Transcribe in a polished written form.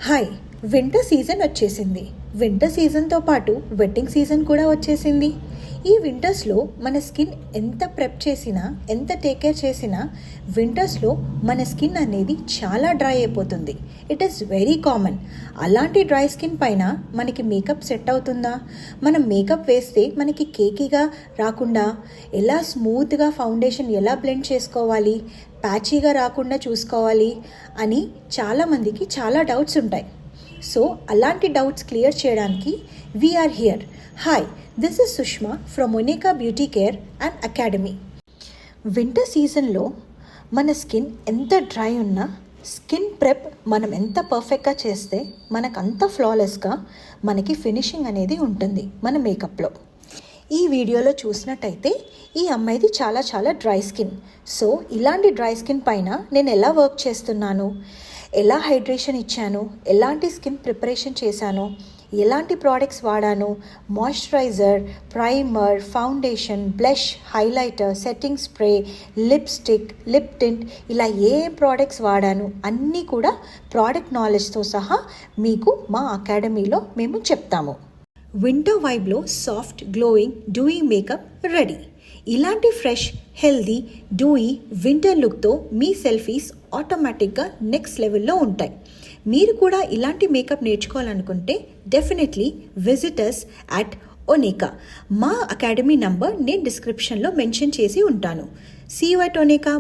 Hi, winter season వచ్చేసింది. Winter సీజన్తో పాటు wedding season కూడా వచ్చేసింది. ఈ వింటర్స్లో మన స్కిన్ ఎంత ప్రెప్ చేసినా, ఎంత టేక్ కేర్ చేసినా వింటర్స్లో మన స్కిన్ అనేది చాలా డ్రై అయిపోతుంది. It is very common. అలాంటి డ్రై స్కిన్ పైన మనకి మేకప్ సెట్ అవుతుందా? మనం మేకప్ వేస్తే మనకి కేకీగా రాకుండా ఎలా స్మూత్గా ఫౌండేషన్ ఎలా బ్లెండ్ చేసుకోవాలి, ప్యాచీగా రాకుండా చూసుకోవాలి అని చాలామందికి చాలా డౌట్స్ ఉంటాయి. సో అలాంటి డౌట్స్ క్లియర్ చేయడానికి we are here. Hi, this is Sushma from Oneka beauty care and academy. Winter సీజన్లో మన స్కిన్ ఎంత డ్రై ఉన్నా స్కిన్ ప్రెప్ మనం ఎంత పర్ఫెక్ట్గా చేస్తే మనకు అంత ఫ్లాలెస్గా మనకి ఫినిషింగ్ అనేది ఉంటుంది మన మేకప్లో. ఈ వీడియోలో చూసినట్టయితే ఈ అమ్మాయిది చాలా డ్రై స్కిన్. సో ఇలాంటి డ్రై స్కిన్ పైన నేను ఎలా వర్క్ చేస్తున్నాను, ఎలా హైడ్రేషన్ ఇచ్చాను, ఎలాంటి స్కిన్ ప్రిపరేషన్ చేశాను, ఎలాంటి ప్రోడక్ట్స్ వాడాను, moisturiser, primer, foundation, blush, highlighter, setting spray, lipstick, lip tint, ఇలా ఏ ప్రోడక్ట్స్ వాడాను అన్నీ కూడా ప్రోడక్ట్ నాలెడ్జ్తో సహా మీకు మా అకాడమీలో మేము చెప్తాము. వింటర్ వైబ్లో soft glowing dewy makeup ready. ఇలాంటి ఫ్రెష్, హెల్దీ, డూయి వింటర్ లుక్తో మీ సెల్ఫీస్ ఆటోమేటిక్గా నెక్స్ట్ లెవెల్లో ఉంటాయి. మీరు కూడా ఇలాంటి మేకప్ నేర్చుకోవాలనుకుంటే డెఫినెట్లీ విజిటర్స్ అట్ ఒనేకా. మా అకాడమీ నంబర్ నేను డిస్క్రిప్షన్లో మెన్షన్ చేసి ఉంటాను. See you at ఒనేకా.